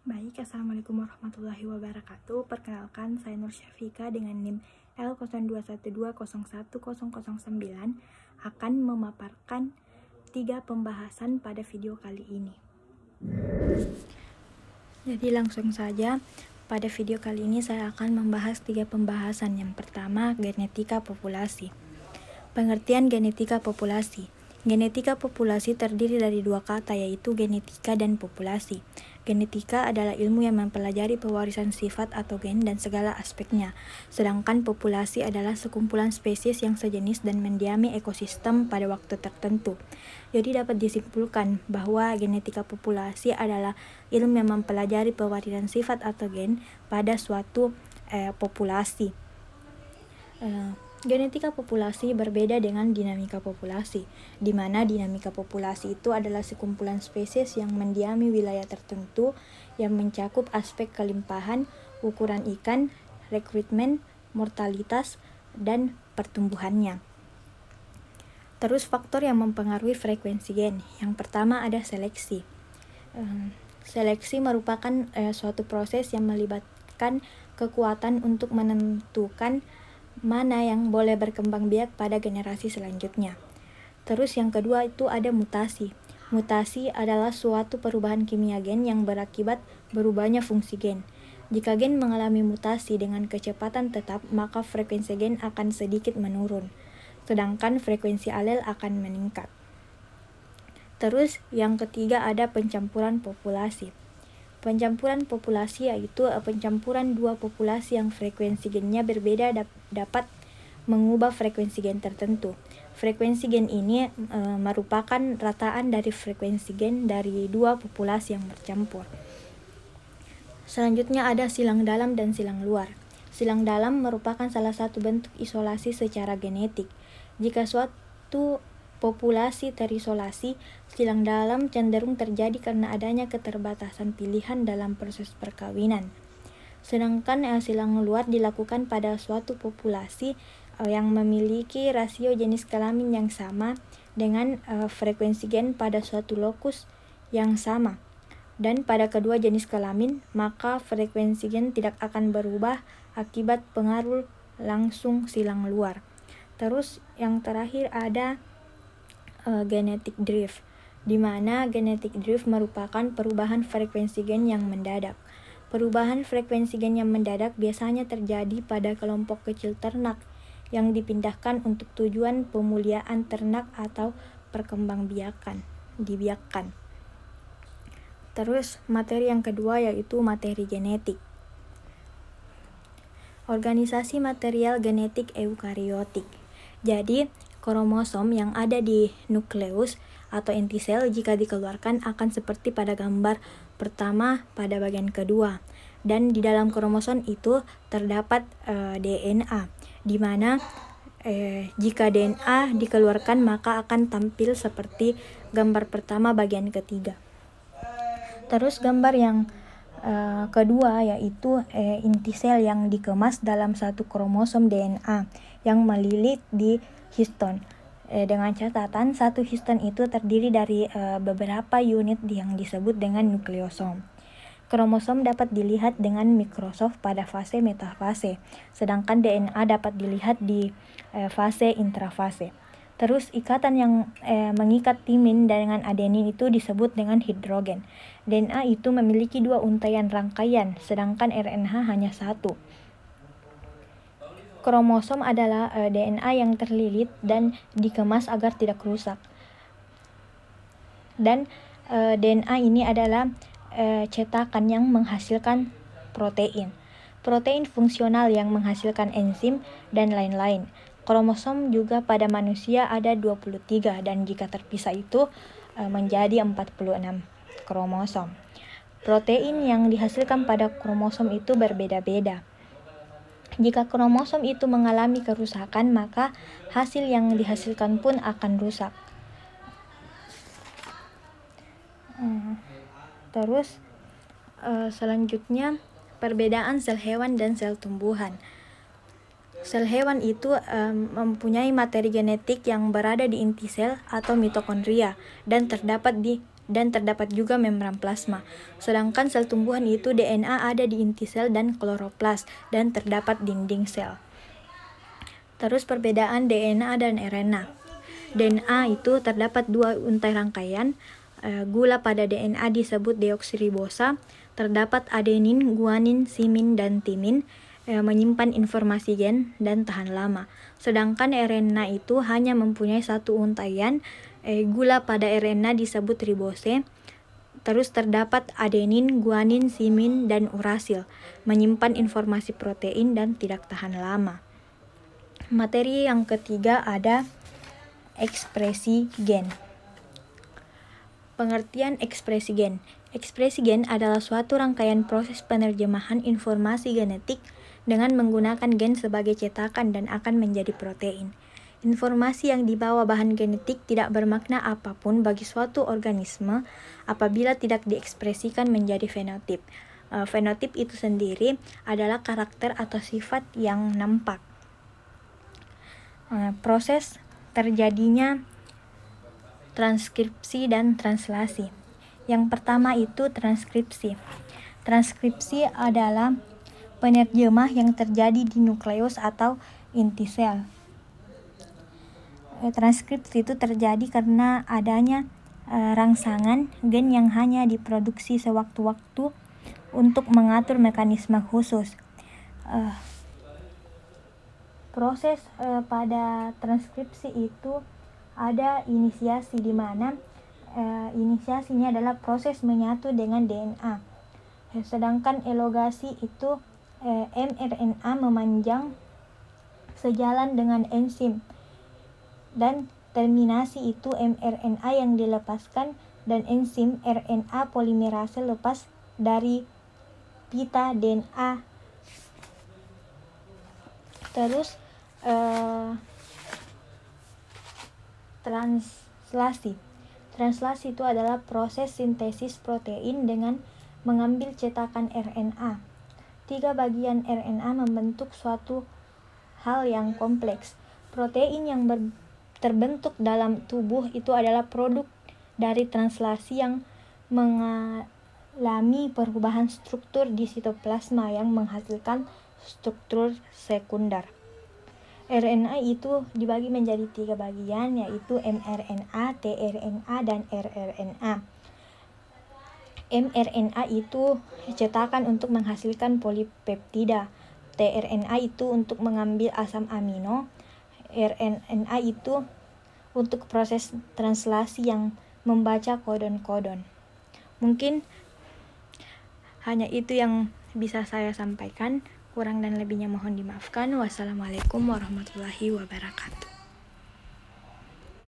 Baik, Assalamualaikum warahmatullahi wabarakatuh. Perkenalkan, saya Nur Syafika dengan NIM L0212011009 akan memaparkan 3 pembahasan pada video kali ini. Jadi langsung saja, pada video kali ini saya akan membahas 3 pembahasan. Yang pertama, genetika populasi. Pengertian genetika populasi. Genetika populasi terdiri dari 2 kata, yaitu genetika dan populasi. Genetika adalah ilmu yang mempelajari pewarisan sifat atau gen dan segala aspeknya, sedangkan populasi adalah sekumpulan spesies yang sejenis dan mendiami ekosistem pada waktu tertentu. Jadi dapat disimpulkan bahwa genetika populasi adalah ilmu yang mempelajari pewarisan sifat atau gen pada suatu populasi. Genetika populasi berbeda dengan dinamika populasi, di mana dinamika populasi itu adalah sekumpulan spesies yang mendiami wilayah tertentu yang mencakup aspek kelimpahan, ukuran ikan, rekrutmen, mortalitas, dan pertumbuhannya. Terus faktor yang mempengaruhi frekuensi gen. Yang pertama ada seleksi. Seleksi merupakan suatu proses yang melibatkan kekuatan untuk menentukan mana yang boleh berkembang biak pada generasi selanjutnya. Terus yang kedua itu ada mutasi. Mutasi adalah suatu perubahan kimia gen yang berakibat berubahnya fungsi gen. Jika gen mengalami mutasi dengan kecepatan tetap, maka frekuensi gen akan sedikit menurun, sedangkan frekuensi alel akan meningkat. Terus yang ketiga ada pencampuran populasi. Pencampuran populasi yaitu pencampuran 2 populasi yang frekuensi gennya berbeda dapat mengubah frekuensi gen tertentu. Frekuensi gen ini merupakan rataan dari frekuensi gen dari 2 populasi yang bercampur. Selanjutnya ada silang dalam dan silang luar. Silang dalam merupakan salah satu bentuk isolasi secara genetik. Jika suatu populasi terisolasi, silang dalam cenderung terjadi karena adanya keterbatasan pilihan dalam proses perkawinan. Sedangkan silang luar dilakukan pada suatu populasi yang memiliki rasio jenis kelamin yang sama dengan frekuensi gen pada suatu lokus yang sama. Dan pada kedua jenis kelamin, maka frekuensi gen tidak akan berubah akibat pengaruh langsung silang luar. Terus yang terakhir ada genetic drift, di mana genetic drift merupakan perubahan frekuensi gen yang mendadak. Perubahan frekuensi gen yang mendadak biasanya terjadi pada kelompok kecil ternak yang dipindahkan untuk tujuan pemuliaan ternak atau perkembangbiakan, dibiakkan. Terus materi yang kedua yaitu materi genetik. Organisasi material genetik eukariotik. Jadi kromosom yang ada di nukleus atau inti sel jika dikeluarkan akan seperti pada gambar pertama pada bagian kedua. Dan di dalam kromosom itu terdapat DNA, di mana jika DNA dikeluarkan maka akan tampil seperti gambar pertama bagian ketiga. Terus gambar yang kedua yaitu inti sel yang dikemas dalam satu kromosom DNA yang melilit di histon. Dengan catatan satu histon itu terdiri dari beberapa unit yang disebut dengan nukleosom. Kromosom dapat dilihat dengan mikroskop pada fase metafase, sedangkan DNA dapat dilihat di fase intrafase. Terus ikatan yang mengikat timin dengan adenin itu disebut dengan hidrogen. DNA itu memiliki 2 untaian rangkaian, sedangkan RNA hanya 1. Kromosom adalah DNA yang terlilit dan dikemas agar tidak rusak. Dan DNA ini adalah cetakan yang menghasilkan protein. Protein fungsional yang menghasilkan enzim dan lain-lain. Kromosom juga pada manusia ada 23 dan jika terpisah itu menjadi 46 kromosom. Protein yang dihasilkan pada kromosom itu berbeda-beda. Jika kromosom itu mengalami kerusakan, maka hasil yang dihasilkan pun akan rusak. Terus selanjutnya perbedaan sel hewan dan sel tumbuhan. Sel hewan itu mempunyai materi genetik yang berada di inti sel atau mitokondria dan terdapat di dan terdapat juga membran plasma. Sedangkan sel tumbuhan itu DNA ada di inti sel dan kloroplas dan terdapat dinding sel. Terus perbedaan DNA dan RNA. DNA itu terdapat 2 untai rangkaian. Gula pada DNA disebut deoksiribosa. Terdapat adenin, guanin, simin, dan timin, menyimpan informasi gen dan tahan lama. Sedangkan RNA itu hanya mempunyai 1 untaian. Gula pada RNA disebut ribose. Terus terdapat adenin, guanin, simin, dan urasil, menyimpan informasi protein dan tidak tahan lama. Materi yang ketiga ada ekspresi gen. Pengertian ekspresi gen. Ekspresi gen adalah suatu rangkaian proses penerjemahan informasi genetik dengan menggunakan gen sebagai cetakan dan akan menjadi protein. Informasi yang dibawa bahan genetik tidak bermakna apapun bagi suatu organisme apabila tidak diekspresikan menjadi fenotip. Fenotip itu sendiri adalah karakter atau sifat yang nampak. Proses terjadinya transkripsi dan translasi. Yang pertama itu transkripsi. Transkripsi adalah penerjemah yang terjadi di nukleus atau inti sel. Transkripsi itu terjadi karena adanya rangsangan gen yang hanya diproduksi sewaktu-waktu untuk mengatur mekanisme khusus. Proses pada transkripsi itu ada inisiasi, di mana inisiasinya adalah proses menyatu dengan DNA. Sedangkan elongasi itu mRNA memanjang sejalan dengan enzim, dan terminasi itu mRNA yang dilepaskan dan enzim RNA polimerase lepas dari pita DNA. Terus translasi. Translasi itu adalah proses sintesis protein dengan mengambil cetakan RNA. 3 bagian RNA membentuk suatu hal yang kompleks. Protein yang terbentuk dalam tubuh itu adalah produk dari translasi yang mengalami perubahan struktur di sitoplasma yang menghasilkan struktur sekunder. RNA itu dibagi menjadi 3 bagian, yaitu mRNA, tRNA, dan rRNA. mRNA itu cetakan untuk menghasilkan polipeptida. tRNA itu untuk mengambil asam amino. rRNA itu untuk proses translasi yang membaca kodon-kodon. Mungkin hanya itu yang bisa saya sampaikan. Kurang dan lebihnya mohon dimaafkan. Wassalamualaikum warahmatullahi wabarakatuh.